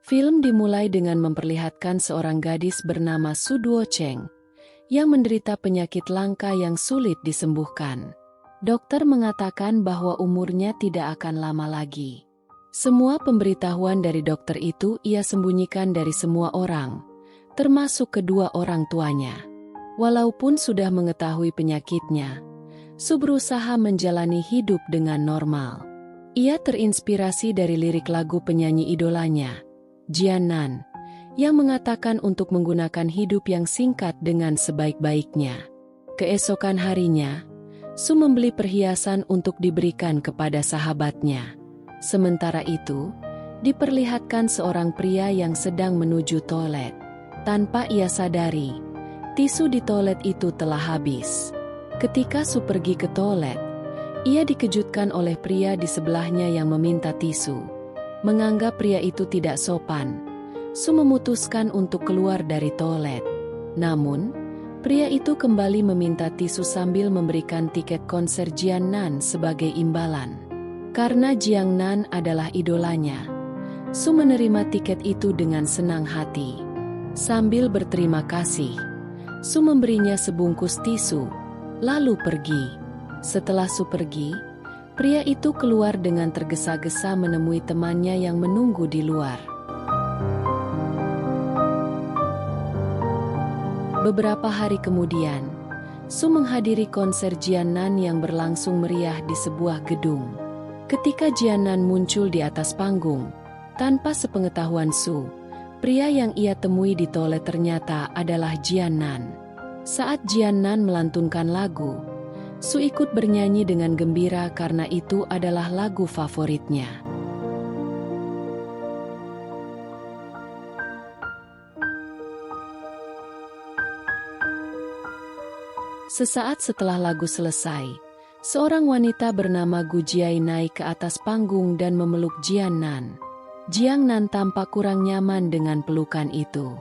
Film dimulai dengan memperlihatkan seorang gadis bernama Su Duocheng yang menderita penyakit langka yang sulit disembuhkan. Dokter mengatakan bahwa umurnya tidak akan lama lagi. Semua pemberitahuan dari dokter itu ia sembunyikan dari semua orang, termasuk kedua orang tuanya. Walaupun sudah mengetahui penyakitnya, Su berusaha menjalani hidup dengan normal. Ia terinspirasi dari lirik lagu penyanyi idolanya, Jian Nan, yang mengatakan untuk menggunakan hidup yang singkat dengan sebaik-baiknya. Keesokan harinya, Su membeli perhiasan untuk diberikan kepada sahabatnya. Sementara itu, diperlihatkan seorang pria yang sedang menuju toilet. Tanpa ia sadari, tisu di toilet itu telah habis. Ketika Su pergi ke toilet, ia dikejutkan oleh pria di sebelahnya yang meminta tisu. Menganggap pria itu tidak sopan, Su memutuskan untuk keluar dari toilet. Namun, pria itu kembali meminta tisu sambil memberikan tiket konser Jian Nan sebagai imbalan. Karena Jian Nan adalah idolanya, Su menerima tiket itu dengan senang hati. Sambil berterima kasih, Su memberinya sebungkus tisu, lalu pergi. Setelah Su pergi, pria itu keluar dengan tergesa-gesa menemui temannya yang menunggu di luar. Beberapa hari kemudian, Su menghadiri konser Jian Nan yang berlangsung meriah di sebuah gedung. Ketika Jian Nan muncul di atas panggung, tanpa sepengetahuan Su, pria yang ia temui di toilet ternyata adalah Jian Nan. Saat Jian Nan melantunkan lagu, Su ikut bernyanyi dengan gembira karena itu adalah lagu favoritnya. Sesaat setelah lagu selesai, seorang wanita bernama Gu Jiai naik ke atas panggung dan memeluk Jian Nan. Jian Nan tampak kurang nyaman dengan pelukan itu.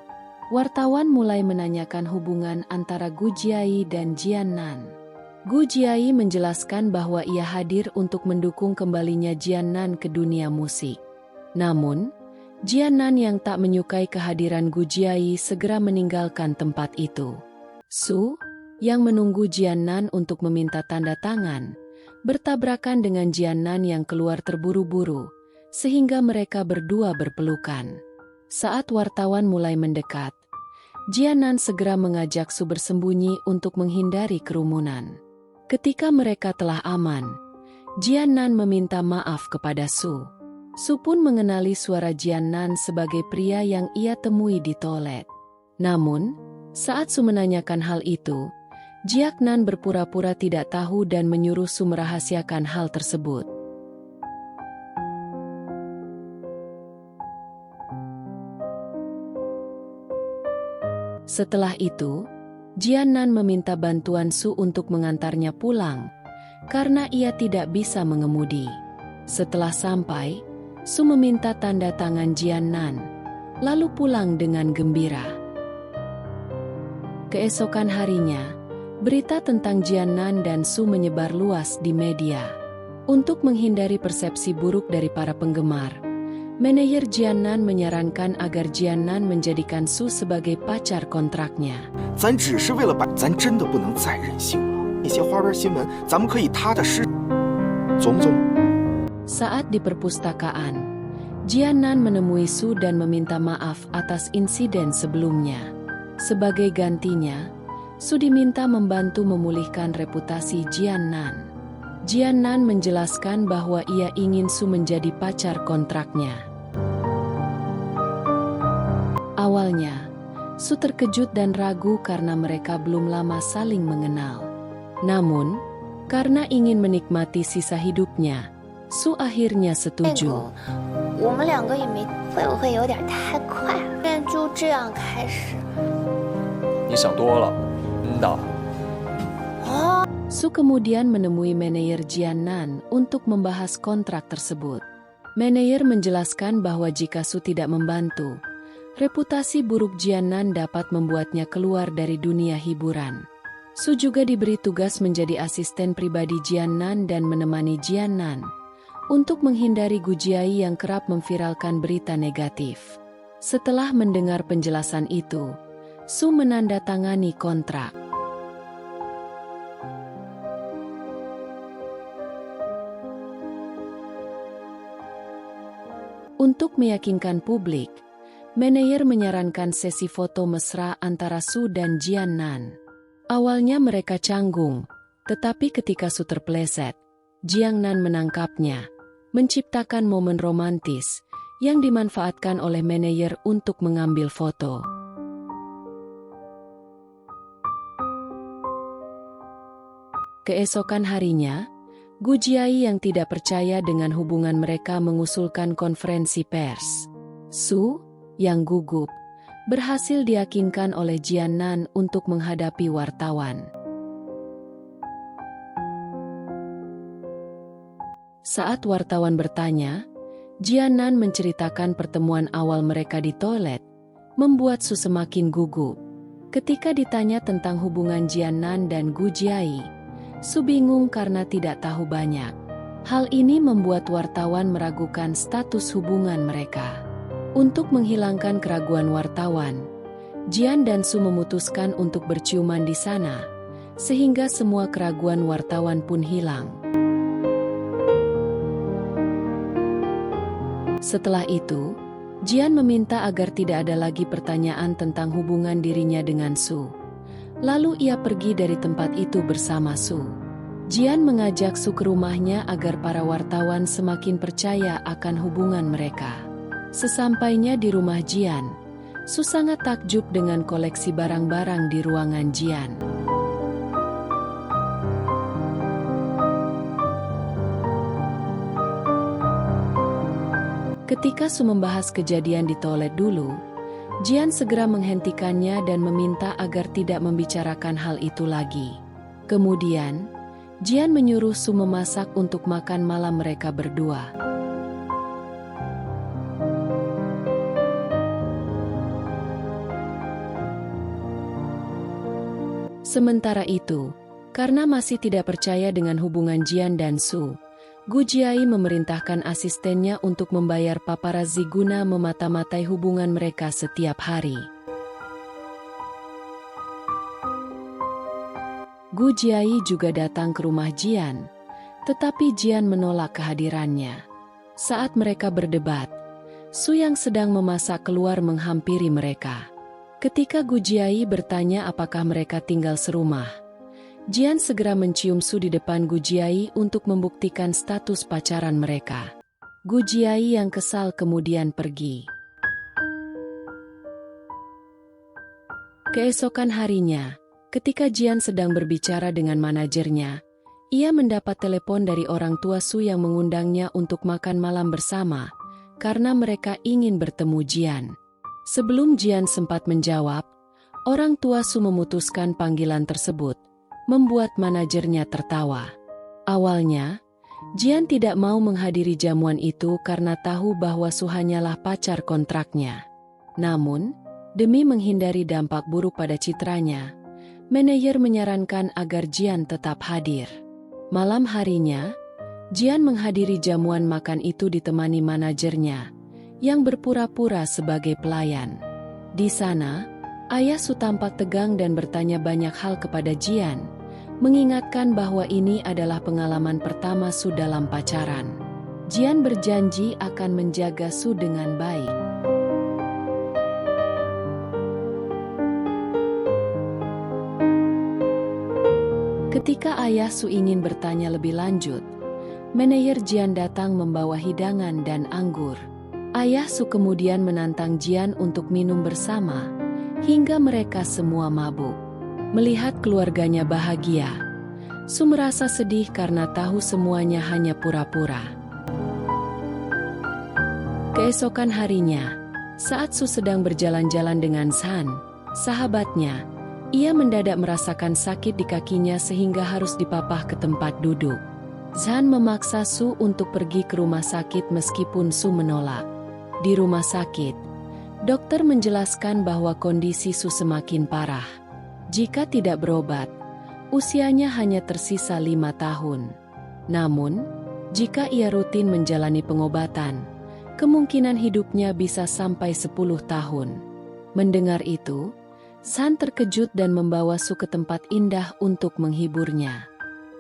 Wartawan mulai menanyakan hubungan antara Gu Jiai dan Jian Nan. Gu Jiai menjelaskan bahwa ia hadir untuk mendukung kembalinya Jian Nan ke dunia musik. Namun, Jian Nan yang tak menyukai kehadiran Gu Jiai segera meninggalkan tempat itu. Su, yang menunggu Jian Nan untuk meminta tanda tangan, bertabrakan dengan Jian Nan yang keluar terburu-buru, sehingga mereka berdua berpelukan. Saat wartawan mulai mendekat, Jian Nan segera mengajak Su bersembunyi untuk menghindari kerumunan. Ketika mereka telah aman, Jian Nan meminta maaf kepada Su. Su pun mengenali suara Jian Nan sebagai pria yang ia temui di toilet. Namun, saat Su menanyakan hal itu, Jian Nan berpura-pura tidak tahu dan menyuruh Su merahasiakan hal tersebut. Setelah itu, Jian Nan meminta bantuan Su untuk mengantarnya pulang, karena ia tidak bisa mengemudi. Setelah sampai, Su meminta tanda tangan Jian Nan, lalu pulang dengan gembira. Keesokan harinya, berita tentang Jian Nan dan Su menyebar luas di media. Untuk menghindari persepsi buruk dari para penggemar, manajer Jian Nan menyarankan agar Jian Nan menjadikan Su sebagai pacar kontraknya. 咱只是为了把，咱真的不能再任性了。那些花边新闻，咱们可以踏踏实，琢磨琢磨。 Saat di perpustakaan, Jian Nan menemui Su dan meminta maaf atas insiden sebelumnya. Sebagai gantinya, Su diminta membantu memulihkan reputasi Jian Nan. Jian Nan menjelaskan bahwa ia ingin Su menjadi pacar kontraknya. Awalnya, Su terkejut dan ragu karena mereka belum lama saling mengenal. Namun, karena ingin menikmati sisa hidupnya, Su akhirnya setuju. 我们两个也没会不会有点太快？便就这样开始。你想多了，的。 Su kemudian menemui manajer Jian Nan untuk membahas kontrak tersebut. Manajer menjelaskan bahwa jika Su tidak membantu, reputasi buruk Jian Nan dapat membuatnya keluar dari dunia hiburan. Su juga diberi tugas menjadi asisten pribadi Jian Nan dan menemani Jian Nan untuk menghindari Gu Jiai yang kerap memviralkan berita negatif. Setelah mendengar penjelasan itu, Su menandatangani kontrak. Untuk meyakinkan publik, Meneyer menyarankan sesi foto mesra antara Su dan Jiannan. Awalnya mereka canggung, tetapi ketika Su terpeleset, Jiannan menangkapnya, menciptakan momen romantis yang dimanfaatkan oleh Meneyer untuk mengambil foto. Keesokan harinya, Gu Jiai yang tidak percaya dengan hubungan mereka mengusulkan konferensi pers. Su, yang gugup, berhasil diyakinkan oleh Jiannan untuk menghadapi wartawan. Saat wartawan bertanya, Jiannan menceritakan pertemuan awal mereka di toilet, membuat Su semakin gugup. Ketika ditanya tentang hubungan Jiannan dan Gu Jiai, Su bingung karena tidak tahu banyak. Hal ini membuat wartawan meragukan status hubungan mereka. Untuk menghilangkan keraguan wartawan, Jian dan Su memutuskan untuk berciuman di sana, sehingga semua keraguan wartawan pun hilang. Setelah itu, Jian meminta agar tidak ada lagi pertanyaan tentang hubungan dirinya dengan Su. Lalu ia pergi dari tempat itu bersama Su. Jian mengajak Su ke rumahnya agar para wartawan semakin percaya akan hubungan mereka. Sesampainya di rumah Jian, Su sangat takjub dengan koleksi barang-barang di ruangan Jian. Ketika Su membahas kejadian di toilet dulu, Jian segera menghentikannya dan meminta agar tidak membicarakan hal itu lagi. Kemudian, Jian menyuruh Su memasak untuk makan malam mereka berdua. Sementara itu, karena masih tidak percaya dengan hubungan Jian dan Su, Gu Jiai memerintahkan asistennya untuk membayar paparazzi guna memata-matai hubungan mereka setiap hari. Gu Jiai juga datang ke rumah Jian, tetapi Jian menolak kehadirannya. Saat mereka berdebat, Su yang sedang memasak keluar menghampiri mereka. Ketika Gu Jiai bertanya apakah mereka tinggal serumah, Jian segera mencium Su di depan Gu Jiai untuk membuktikan status pacaran mereka. Gu Jiai yang kesal kemudian pergi. Keesokan harinya, ketika Jian sedang berbicara dengan manajernya, ia mendapat telepon dari orang tua Su yang mengundangnya untuk makan malam bersama, karena mereka ingin bertemu Jian. Sebelum Jian sempat menjawab, orang tua Su memutuskan panggilan tersebut, membuat manajernya tertawa. Awalnya, Jian tidak mau menghadiri jamuan itu karena tahu bahwa Su hanyalah pacar kontraknya. Namun, demi menghindari dampak buruk pada citranya, manajer menyarankan agar Jian tetap hadir. Malam harinya, Jian menghadiri jamuan makan itu ditemani manajernya, yang berpura-pura sebagai pelayan. Di sana, ayah Su tampak tegang dan bertanya banyak hal kepada Jian, mengingatkan bahwa ini adalah pengalaman pertama Su dalam pacaran. Jian berjanji akan menjaga Su dengan baik. Ketika ayah Su ingin bertanya lebih lanjut, manajer Jian datang membawa hidangan dan anggur. Ayah Su kemudian menantang Jian untuk minum bersama, hingga mereka semua mabuk. Melihat keluarganya bahagia, Su merasa sedih karena tahu semuanya hanya pura-pura. Keesokan harinya, saat Su sedang berjalan-jalan dengan Zhan, sahabatnya, ia mendadak merasakan sakit di kakinya sehingga harus dipapah ke tempat duduk. Zhan memaksa Su untuk pergi ke rumah sakit meskipun Su menolak. Di rumah sakit, dokter menjelaskan bahwa kondisi Su semakin parah. Jika tidak berobat, usianya hanya tersisa 5 tahun. Namun, jika ia rutin menjalani pengobatan, Kemungkinan hidupnya bisa sampai 10 tahun. Mendengar itu, Zhan terkejut dan membawa Su ke tempat indah untuk menghiburnya.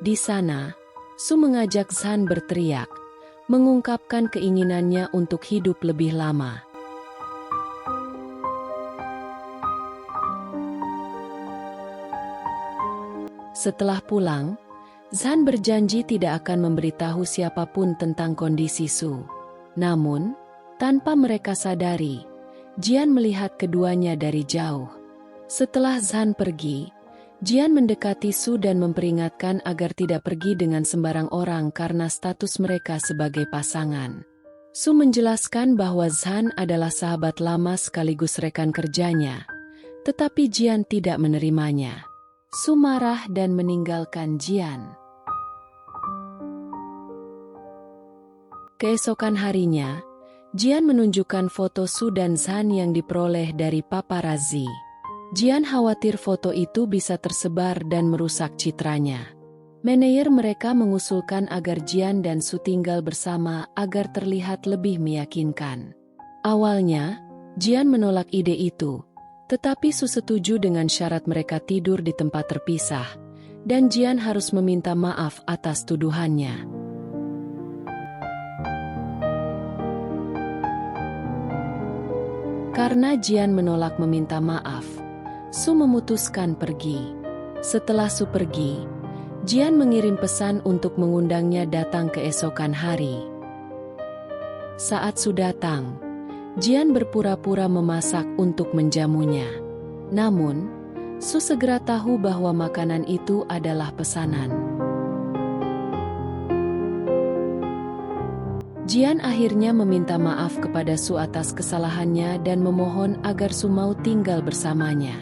Di sana, Su mengajak Zhan berteriak, mengungkapkan keinginannya untuk hidup lebih lama. Setelah pulang, Zhan berjanji tidak akan memberitahu siapapun tentang kondisi Su. Namun, tanpa mereka sadari, Jian melihat keduanya dari jauh. Setelah Zhan pergi, Jian mendekati Su dan memperingatkan agar tidak pergi dengan sembarang orang karena status mereka sebagai pasangan. Su menjelaskan bahwa Zhan adalah sahabat lama sekaligus rekan kerjanya, tetapi Jian tidak menerimanya. Su marah dan meninggalkan Jian. Keesokan harinya, Jian menunjukkan foto Su dan Zhan yang diperoleh dari paparazzi. Jian khawatir foto itu bisa tersebar dan merusak citranya. Manajer mereka mengusulkan agar Jian dan Su tinggal bersama agar terlihat lebih meyakinkan. Awalnya, Jian menolak ide itu, tetapi Su setuju dengan syarat mereka tidur di tempat terpisah, dan Jian harus meminta maaf atas tuduhannya. Karena Jian menolak meminta maaf, Su memutuskan pergi. Setelah Su pergi, Jian mengirim pesan untuk mengundangnya datang keesokan hari. Saat Su datang, Jian berpura-pura memasak untuk menjamunya. Namun, Su segera tahu bahwa makanan itu adalah pesanan. Jian akhirnya meminta maaf kepada Su atas kesalahannya dan memohon agar Su mau tinggal bersamanya.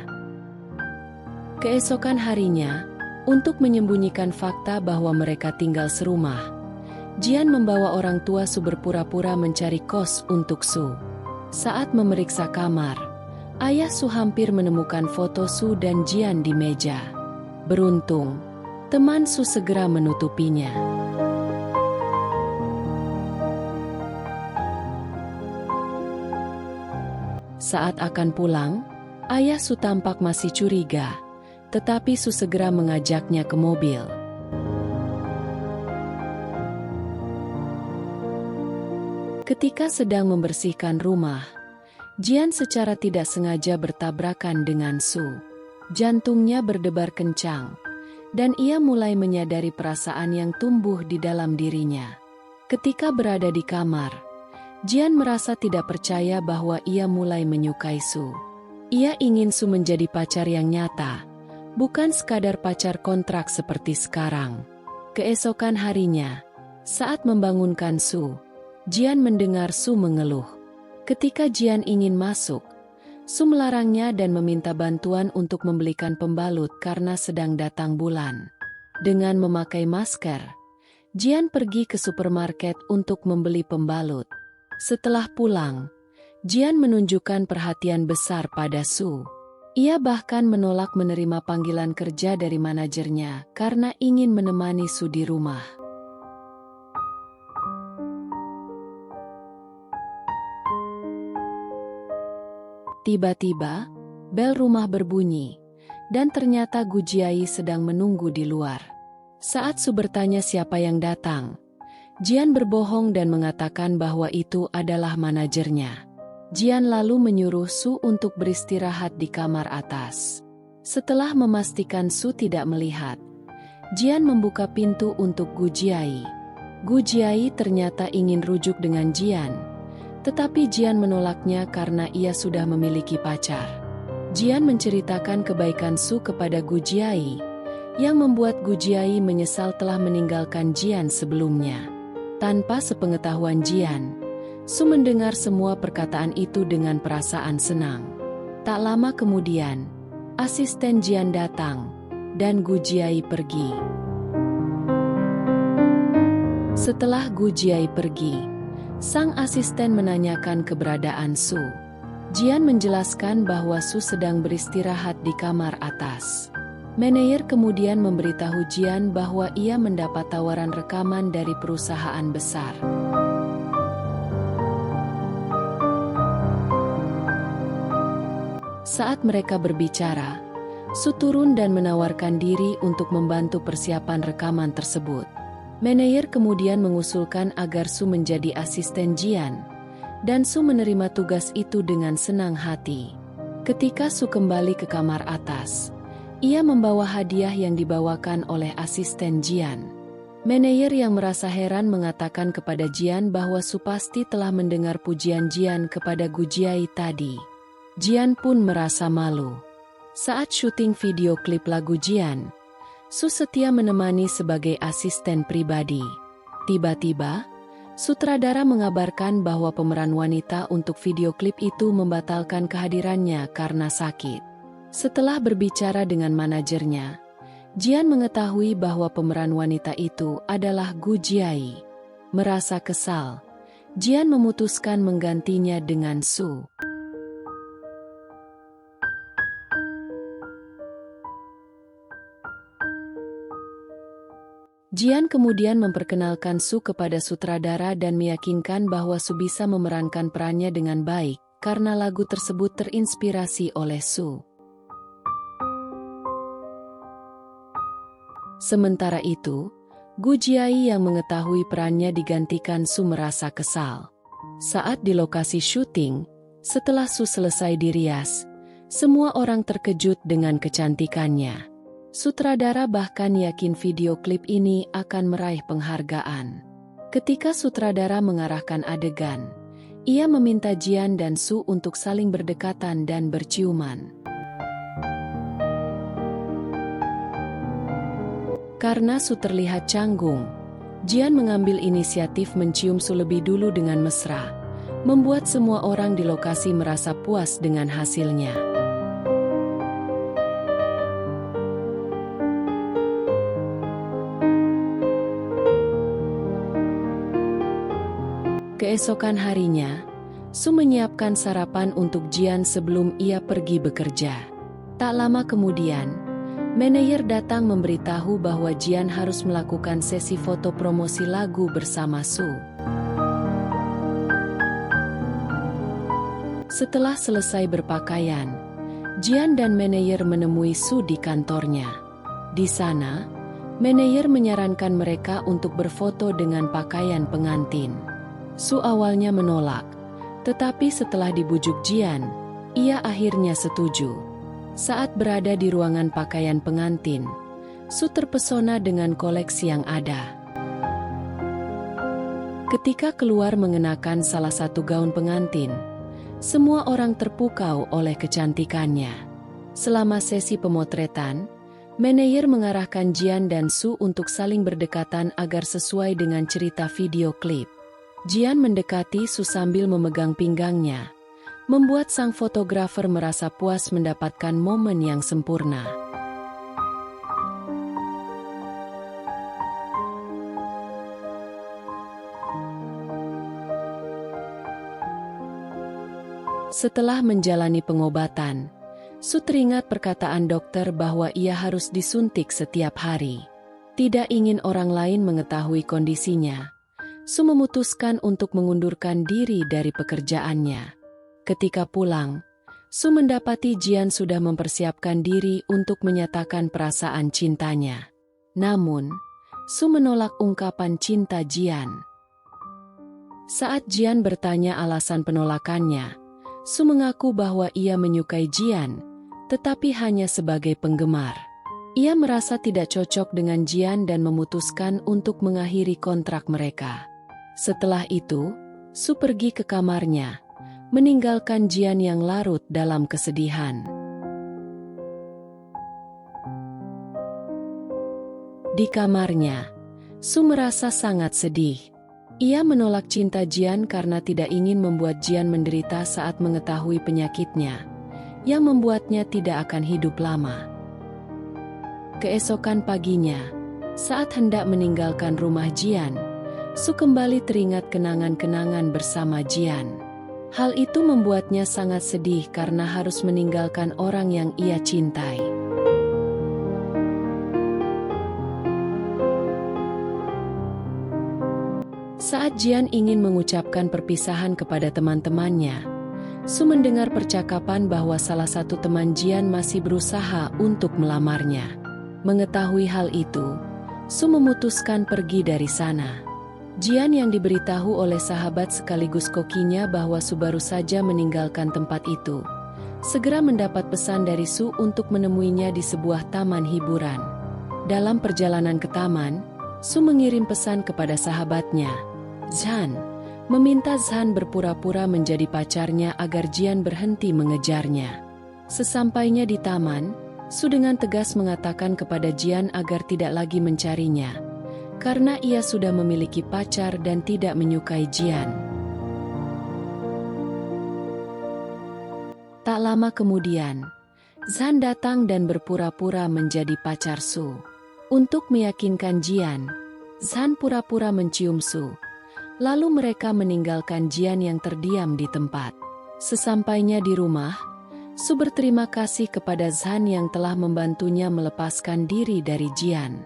Keesokan harinya, untuk menyembunyikan fakta bahwa mereka tinggal serumah, Jian membawa orang tua Su berpura-pura mencari kos untuk Su. Saat memeriksa kamar, ayah Su hampir menemukan foto Su dan Jian di meja. Beruntung, teman Su segera menutupinya. Saat akan pulang, ayah Su tampak masih curiga, tetapi Su segera mengajaknya ke mobil. Ketika sedang membersihkan rumah, Jian secara tidak sengaja bertabrakan dengan Su. Jantungnya berdebar kencang, dan ia mulai menyadari perasaan yang tumbuh di dalam dirinya. Ketika berada di kamar, Jian merasa tidak percaya bahwa ia mulai menyukai Su. Ia ingin Su menjadi pacar yang nyata, bukan sekadar pacar kontrak seperti sekarang. Keesokan harinya, saat membangunkan Su, Jian mendengar Su mengeluh. Ketika Jian ingin masuk, Su melarangnya dan meminta bantuan untuk membelikan pembalut karena sedang datang bulan. Dengan memakai masker, Jian pergi ke supermarket untuk membeli pembalut. Setelah pulang, Jian menunjukkan perhatian besar pada Su. Ia bahkan menolak menerima panggilan kerja dari manajernya karena ingin menemani Su di rumah. Tiba-tiba, bel rumah berbunyi, dan ternyata Gu Jiayi sedang menunggu di luar. Saat Su bertanya siapa yang datang, Jian berbohong dan mengatakan bahwa itu adalah manajernya. Jian lalu menyuruh Su untuk beristirahat di kamar atas. Setelah memastikan Su tidak melihat, Jian membuka pintu untuk Gu Jiayi. Gu Jiayi ternyata ingin rujuk dengan Jian, tetapi Jian menolaknya karena ia sudah memiliki pacar. Jian menceritakan kebaikan Su kepada Gu Jiayi, yang membuat Gu Jiayi menyesal telah meninggalkan Jian sebelumnya. Tanpa sepengetahuan Jian, Su mendengar semua perkataan itu dengan perasaan senang. Tak lama kemudian, asisten Jian datang, dan Gu Jiayi pergi. Setelah Gu Jiayi pergi, sang asisten menanyakan keberadaan Su. Jian menjelaskan bahwa Su sedang beristirahat di kamar atas. Manajer kemudian memberitahu Jian bahwa ia mendapat tawaran rekaman dari perusahaan besar. Saat mereka berbicara, Su turun dan menawarkan diri untuk membantu persiapan rekaman tersebut. Manajer kemudian mengusulkan agar Su menjadi asisten Jian, dan Su menerima tugas itu dengan senang hati. Ketika Su kembali ke kamar atas, ia membawa hadiah yang dibawakan oleh asisten Jian. Manajer yang merasa heran mengatakan kepada Jian bahwa Su pasti telah mendengar pujian Jian kepada Gu Jiai tadi. Jian pun merasa malu. Saat syuting video klip lagu Jian, Su setia menemani sebagai asisten pribadi. Tiba-tiba, sutradara mengabarkan bahwa pemeran wanita untuk video klip itu membatalkan kehadirannya karena sakit. Setelah berbicara dengan manajernya, Jian mengetahui bahwa pemeran wanita itu adalah Gu Jiai. Merasa kesal, Jian memutuskan menggantinya dengan Su. Jian kemudian memperkenalkan Su kepada sutradara dan meyakinkan bahwa Su bisa memerankan perannya dengan baik, karena lagu tersebut terinspirasi oleh Su. Sementara itu, Gu Jiai yang mengetahui perannya digantikan Su merasa kesal. Saat di lokasi syuting, setelah Su selesai dirias, semua orang terkejut dengan kecantikannya. Sutradara bahkan yakin video klip ini akan meraih penghargaan. Ketika sutradara mengarahkan adegan, ia meminta Jian dan Su untuk saling berdekatan dan berciuman. Karena Su terlihat canggung, Jian mengambil inisiatif mencium Su lebih dulu dengan mesra, membuat semua orang di lokasi merasa puas dengan hasilnya. Keesokan harinya, Su menyiapkan sarapan untuk Jian sebelum ia pergi bekerja. Tak lama kemudian, manajer datang memberitahu bahwa Jian harus melakukan sesi foto promosi lagu bersama Su. Setelah selesai berpakaian, Jian dan manajer menemui Su di kantornya. Di sana, manajer menyarankan mereka untuk berfoto dengan pakaian pengantin. Su awalnya menolak, tetapi setelah dibujuk Jian, ia akhirnya setuju. Saat berada di ruangan pakaian pengantin, Su terpesona dengan koleksi yang ada. Ketika keluar mengenakan salah satu gaun pengantin, semua orang terpukau oleh kecantikannya. Selama sesi pemotretan, manajer mengarahkan Jian dan Su untuk saling berdekatan agar sesuai dengan cerita video klip. Jian mendekati Su sambil memegang pinggangnya, membuat sang fotografer merasa puas mendapatkan momen yang sempurna. Setelah menjalani pengobatan, Su teringat perkataan dokter bahwa ia harus disuntik setiap hari. Tidak ingin orang lain mengetahui kondisinya, Su memutuskan untuk mengundurkan diri dari pekerjaannya. Ketika pulang, Su mendapati Jian sudah mempersiapkan diri untuk menyatakan perasaan cintanya. Namun, Su menolak ungkapan cinta Jian. Saat Jian bertanya alasan penolakannya, Su mengaku bahwa ia menyukai Jian, tetapi hanya sebagai penggemar. Ia merasa tidak cocok dengan Jian dan memutuskan untuk mengakhiri kontrak mereka. Setelah itu, Su pergi ke kamarnya, meninggalkan Jian yang larut dalam kesedihan. Di kamarnya, Su merasa sangat sedih. Ia menolak cinta Jian karena tidak ingin membuat Jian menderita saat mengetahui penyakitnya, yang membuatnya tidak akan hidup lama. Keesokan paginya, saat hendak meninggalkan rumah Jian, Su kembali teringat kenangan-kenangan bersama Jian. Hal itu membuatnya sangat sedih karena harus meninggalkan orang yang ia cintai. Saat Jian ingin mengucapkan perpisahan kepada teman-temannya, Su mendengar percakapan bahwa salah satu teman Jian masih berusaha untuk melamarnya. Mengetahui hal itu, Su memutuskan pergi dari sana. Jian yang diberitahu oleh sahabat sekaligus kokinya bahwa Su baru saja meninggalkan tempat itu, segera mendapat pesan dari Su untuk menemuinya di sebuah taman hiburan. Dalam perjalanan ke taman, Su mengirim pesan kepada sahabatnya, Zhan, meminta Zhan berpura-pura menjadi pacarnya agar Jian berhenti mengejarnya. Sesampainya di taman, Su dengan tegas mengatakan kepada Jian agar tidak lagi mencarinya, karena ia sudah memiliki pacar dan tidak menyukai Jian. Tak lama kemudian, Zhan datang dan berpura-pura menjadi pacar Su. Untuk meyakinkan Jian, Zhan pura-pura mencium Su. Lalu mereka meninggalkan Jian yang terdiam di tempat. Sesampainya di rumah, Su berterima kasih kepada Zhan yang telah membantunya melepaskan diri dari Jian.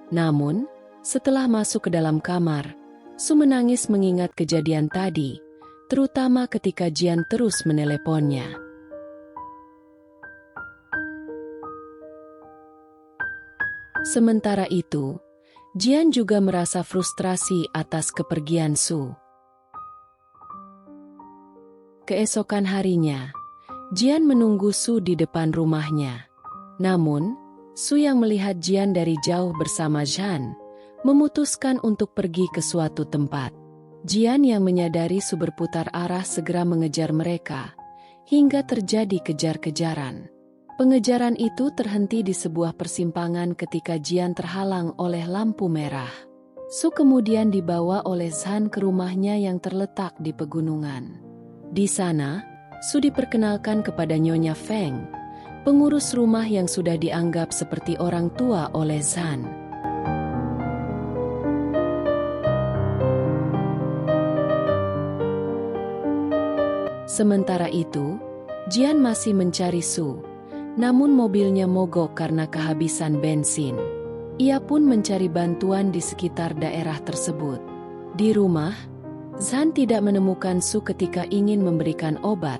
Namun, setelah masuk ke dalam kamar, Su menangis mengingat kejadian tadi, terutama ketika Jian terus meneleponnya. Sementara itu, Jian juga merasa frustrasi atas kepergian Su. Keesokan harinya, Jian menunggu Su di depan rumahnya. Namun, Su yang melihat Jian dari jauh bersama Zhan, memutuskan untuk pergi ke suatu tempat. Jian yang menyadari Su berputar arah segera mengejar mereka, hingga terjadi kejar-kejaran. Pengejaran itu terhenti di sebuah persimpangan ketika Jian terhalang oleh lampu merah. Su kemudian dibawa oleh Zhan ke rumahnya yang terletak di pegunungan. Di sana, Su diperkenalkan kepada Nyonya Feng, pengurus rumah yang sudah dianggap seperti orang tua oleh Zhan. Sementara itu, Jian masih mencari Su. Namun mobilnya mogok karena kehabisan bensin. Ia pun mencari bantuan di sekitar daerah tersebut. Di rumah, Zhan tidak menemukan Su ketika ingin memberikan obat,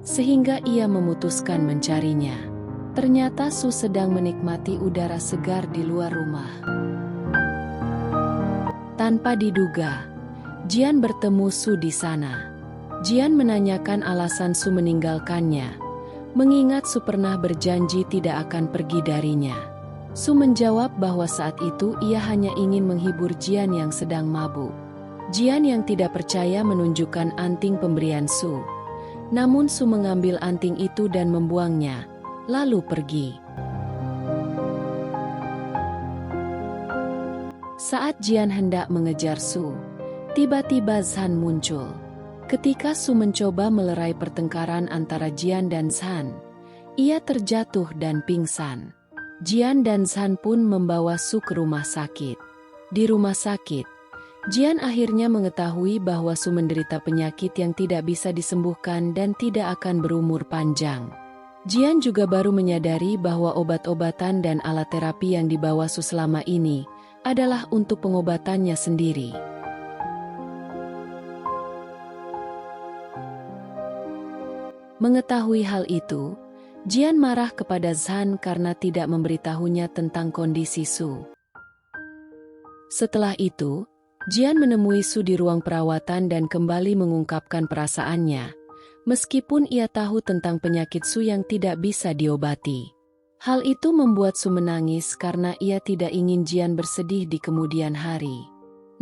sehingga ia memutuskan mencarinya. Ternyata Su sedang menikmati udara segar di luar rumah. Tanpa diduga, Jian bertemu Su di sana. Jian menanyakan alasan Su meninggalkannya, mengingat Su pernah berjanji tidak akan pergi darinya. Su menjawab bahwa saat itu ia hanya ingin menghibur Jian yang sedang mabuk. Jian yang tidak percaya menunjukkan anting pemberian Su. Namun Su mengambil anting itu dan membuangnya, lalu pergi. Saat Jian hendak mengejar Su, tiba-tiba Zhan muncul. Ketika Su mencoba melerai pertengkaran antara Jian dan Zhan, ia terjatuh dan pingsan. Jian dan Zhan pun membawa Su ke rumah sakit. Di rumah sakit, Jian akhirnya mengetahui bahwa Su menderita penyakit yang tidak bisa disembuhkan dan tidak akan berumur panjang. Jian juga baru menyadari bahwa obat-obatan dan alat terapi yang dibawa Su selama ini adalah untuk pengobatannya sendiri. Mengetahui hal itu, Jian marah kepada Zhan karena tidak memberitahunya tentang kondisi Su. Setelah itu, Jian menemui Su di ruang perawatan dan kembali mengungkapkan perasaannya, meskipun ia tahu tentang penyakit Su yang tidak bisa diobati. Hal itu membuat Su menangis karena ia tidak ingin Jian bersedih di kemudian hari.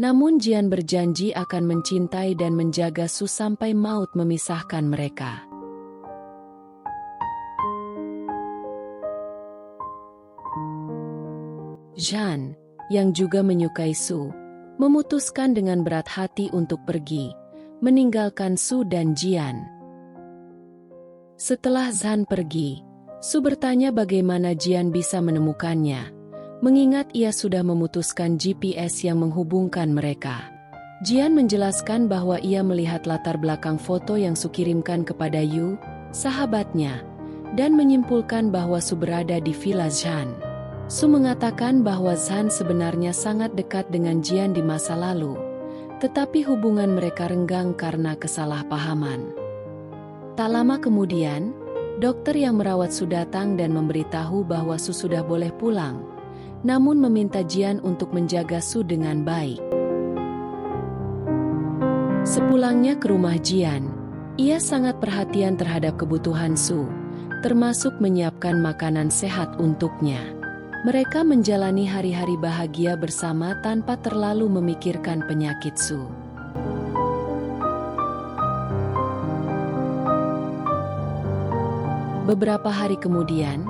Namun Jian berjanji akan mencintai dan menjaga Su sampai maut memisahkan mereka. Zhan, yang juga menyukai Su, memutuskan dengan berat hati untuk pergi, meninggalkan Su dan Jian. Setelah Zhan pergi, Su bertanya bagaimana Jian bisa menemukannya, mengingat ia sudah memutuskan GPS yang menghubungkan mereka. Jian menjelaskan bahwa ia melihat latar belakang foto yang Su kirimkan kepada Yu, sahabatnya, dan menyimpulkan bahwa Su berada di Villa Zhan. Su mengatakan bahwa Zhan sebenarnya sangat dekat dengan Jian di masa lalu, tetapi hubungan mereka renggang karena kesalahpahaman. Tak lama kemudian, dokter yang merawat Su datang dan memberitahu bahwa Su sudah boleh pulang, namun meminta Jian untuk menjaga Su dengan baik. Sepulangnya ke rumah Jian, ia sangat perhatian terhadap kebutuhan Su, termasuk menyiapkan makanan sehat untuknya. Mereka menjalani hari-hari bahagia bersama tanpa terlalu memikirkan penyakit Su. Beberapa hari kemudian,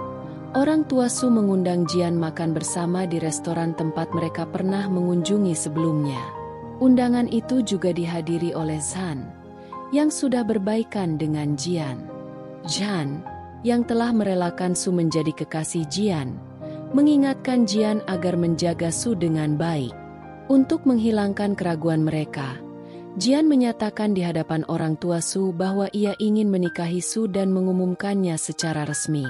orang tua Su mengundang Jian makan bersama di restoran tempat mereka pernah mengunjungi sebelumnya. Undangan itu juga dihadiri oleh Zhan, yang sudah berbaikan dengan Jian. Zhan, yang telah merelakan Su menjadi kekasih Jian, mengingatkan Jian agar menjaga Su dengan baik. Untuk menghilangkan keraguan mereka, Jian menyatakan di hadapan orang tua Su bahwa ia ingin menikahi Su dan mengumumkannya secara resmi.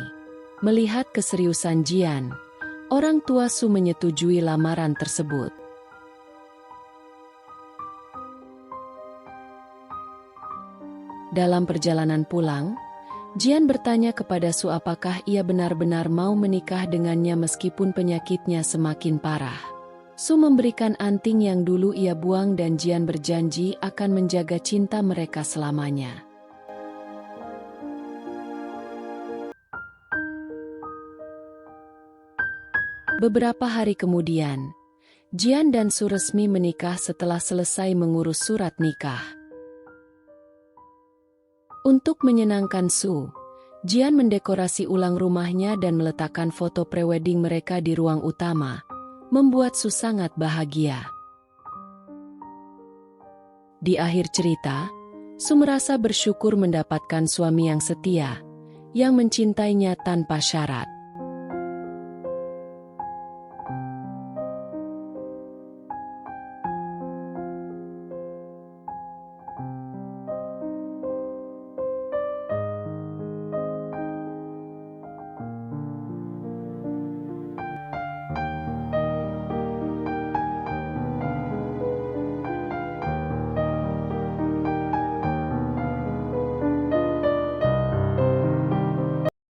Melihat keseriusan Jian, orang tua Su menyetujui lamaran tersebut. Dalam perjalanan pulang, Jian bertanya kepada Su apakah ia benar-benar mau menikah dengannya meskipun penyakitnya semakin parah. Su memberikan anting yang dulu ia buang dan Jian berjanji akan menjaga cinta mereka selamanya. Beberapa hari kemudian, Jian dan Su resmi menikah setelah selesai mengurus surat nikah. Untuk menyenangkan Su, Jian mendekorasi ulang rumahnya dan meletakkan foto prewedding mereka di ruang utama, membuat Su sangat bahagia. Di akhir cerita, Su merasa bersyukur mendapatkan suami yang setia, yang mencintainya tanpa syarat.